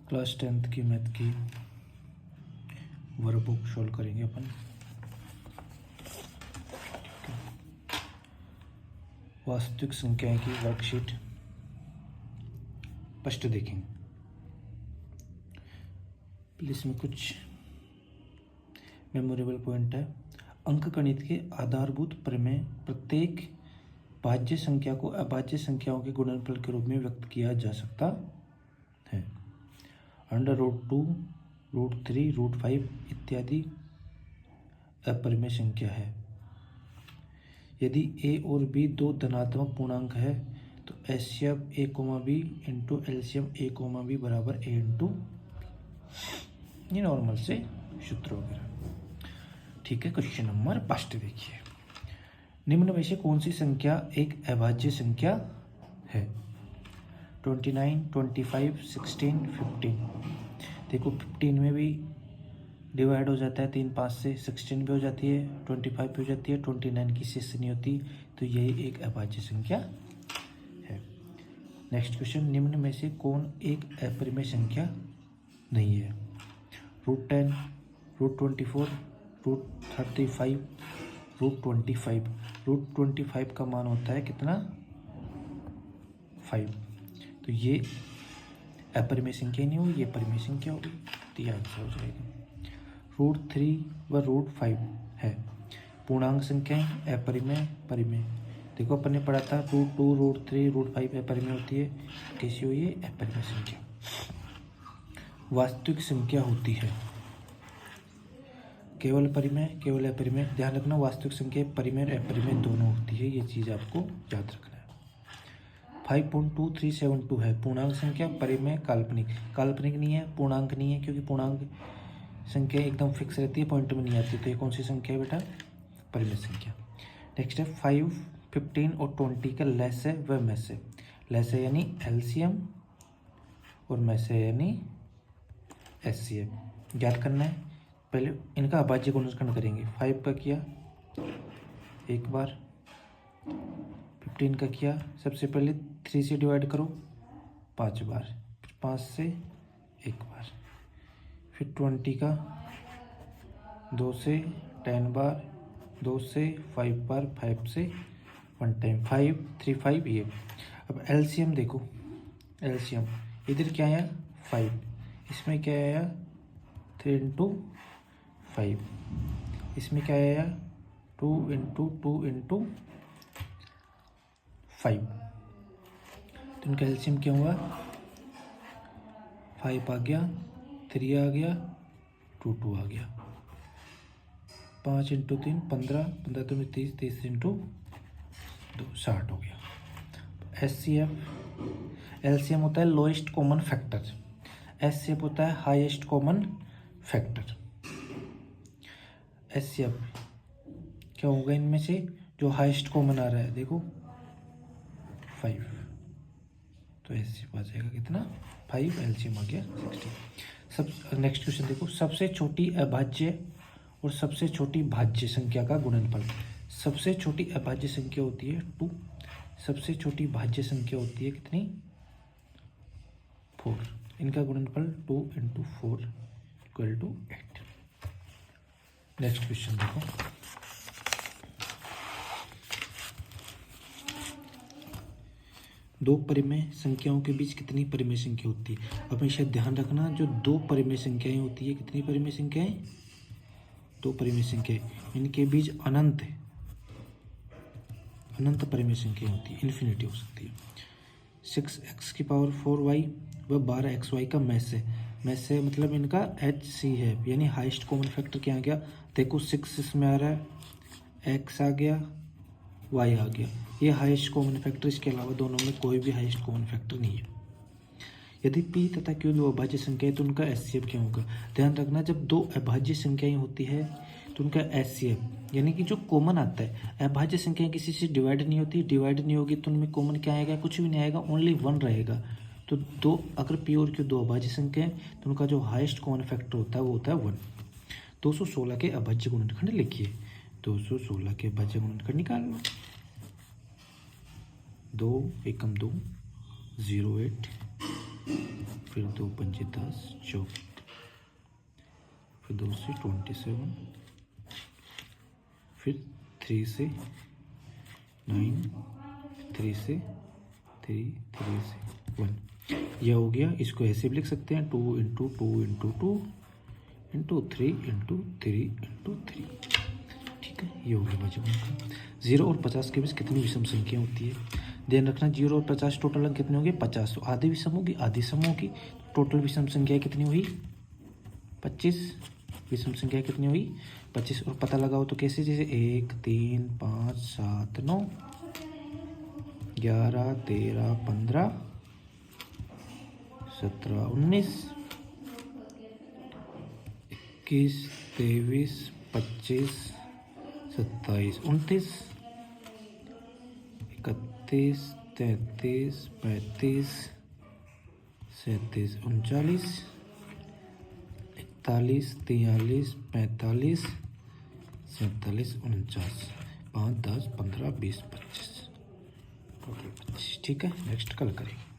Class 10th की math की workbook solve करेंगे अपन। वास्तविक संख्याएं की वर्कशीट फर्स्ट देखेंगे। प्लीज में कुछ मेमोरेबल पॉइंट है। अंकगणित के आधारभूत प्रमेय प्रत्येक भाज्य संख्या को अभाज्य संख्याओं के गुणनफल के रूप में व्यक्त किया जा सकता है। √2, √3, √5 इत्यादि अपरिमेय संख्या है। यदि a और b दो धनात्मक पूर्णांक है तो HCF a, b into LCM a, b बराबर a इंटू ये नॉर्मल से सूत्र वगैरह। ठीक है, क्वेश्चन नंबर 5 देखिए। निम्न में से कौन सी संख्या एक अभाज्य संख्या है? 29, 25, 16, 15। देखो 15 में भी डिवाइड हो जाता है 3 5 से, 16 भी हो जाती है, 25 भी हो जाती है, 29 की शेष नहीं होती, तो यही एक अभाज्य संख्या है। नेक्स्ट क्वेश्चन, निम्न में से कौन एक अपरिमेय संख्या नहीं है? √10, √24, √35, √25। √25 का मान होता है कितना? 5। तो ये अपरिमेय संख्या नहीं होगी, ये परिमेय संख्या होगी, तो ये आंसर हो जाएगा। √3 व √5 है पूर्णांक संख्याएं, अपरिमेय परिमेय। देखो अपन ने पढ़ा था √2, √3, √5 अपरिमेय होती है, कैसी हुई है? अपरिमेय संख्या। वास्तविक संख्या होती है केवल परिमेय, केवल अपरिमेय। ध्यान रखना, वास्तविक संख्या परिमेय और अपरिमेय दोनों होती है, ये चीज आपको याद रखना है। 5.2372 है पूर्णांक संख्या, परिमेय काल्पनिक। काल्पनिक नहीं है, पूर्णांक नहीं है, क्योंकि पूर्णांक संख्या एकदम फिक्स रहती है, पॉइंट में नहीं आती, तो ये कौन सी संख्या है बेटा? परिमेय संख्या। नेक्स्ट है 5, 15 और 20 का लेस है व मैस है। लेस है यानी एलसीएम और मैस है यानी एचसीएफ। याद करना है, पहले इनका अभाज्य गुणनखंड करेंगे। 5 का किया एक बार, 15 का किया, सबसे पहले 3 से डिवाइड करो 5 बार, फिर 5 से एक बार, फिर 20 का 2 से 10 बार, 2 से 5 बार, 5 से 1 टाइम, 5, 3, 5 ये। अब एलसीएम देखो, एलसीएम इधर क्या आया? 5, इसमें क्या आया? 3 इंटू 5, इसमें क्या आया? 2 इंटू 2 इंटू 5। तो इनका एलसीएम क्या हुआ? 5 आ गया, 3 आ गया, 2 आ गया। 5 इंटू 3 15, 15 तो 30, 30 इंटू 2 60 हो गया। एचसीएफ, एलसीएम होता है लोएस्ट कॉमन फैक्टर, एचसीएफ होता है हाईएस्ट कॉमन फैक्टर। एचसीएफ क्या होगा इनमें से? जो हाईएस्ट कॉमन आ रहा है, देखो 5, तो एचसीएफ आ जाएगा कितना? 5, एलसीएम आ गया 60। सब नेक्स्ट क्वेश्चन देखो, सबसे छोटी अभाज्य और सबसे छोटी भाज्य संख्या का गुणनफल। सबसे छोटी अभाज्य संख्या होती है 2, सबसे छोटी भाज्य संख्या होती है कितनी? 4। इनका गुणनफल 2 into 4 equal to 8। Next question देखो, दो परिमेय संख्याओं के बीच कितनी परिमेय संख्या होती है? अब हमेशा ध्यान रखना, जो दो परिमेय संख्याएं होती है, कितनी परिमेय संख्याएं? दो परिमेय संख्याएं, इनके बीच अनंत अनंत परिमेय संख्या होती है, इन्फिनिटी हो सकती है। 6x⁴y व 12xy का मैस है। मैस है मतलब इनका HC है, यानी हाईएस्ट कॉमन फैक्टर क्या आ गया? देखो 6 इसमें आ रहा है, x आ गया, y आ गया, ये हाईएस्ट कॉमन फैक्टर, इसके अलावा दोनों में कोई भी हाईएस्ट कॉमन फैक्टर नहीं है। यदि p तथा q दो अभाज्य संख्याएं तो उनका एचसीएफ क्या होगा? ध्यान रखना, जब दो अभाज्य संख्याएं होती है तो उनका एचसीएफ यानी कि जो कॉमन आता है, अभाज्य संख्याएं किसी से डिवाइड नहीं होती, डिवाइड नहीं होगी तो उनमें कॉमन क्या आएगा? कुछ भी नहीं आएगा, ओनली 1 रहेगा। तो दो, अगर p और q दो अभाज्य संख्या है तो उनका जो हाईएस्ट कॉमन फैक्टर होता है वो होता है 1। 216 के अभाज्य गुणनखंड लिखिए। 216 के अभाज्य गुणनखंड निकाल लो। 2 एकम 2, 0 8 फिर 2 पंजे 10, 24, फिर 2 से 27, फिर 3 से 9, 3 से 3, 3 से 1, यह हो गया। इसको ऐसे भी लिख सकते हैं 2 into 2 into 2 into 3 into 3 into 3। ठीक है, ये हो गया भाजक अंक। 0 और 50 के बीच कितनी विषम संख्या होती है? ध्यान रखना 0 और 50 टोटल अंक कितने होंगे? 50। तो आधी विषम होगी, आधी सम होगी। टोटल विषम संख्या कितनी हुई? 25। विषम संख्या कितनी हुई? 25। और पता लगाओ तो कैसे? जैसे 1, 3, 5, 7, 9, 11, 13, 15, 17, 19, 21, 23, 25, 27, 29, 31, 33, 35, 37, 39, 41, 43, 45, 47, 49, 5, 10, 15, 20, 25, टोटल 25। ठीक है, नेक्स्ट कल करेंगे।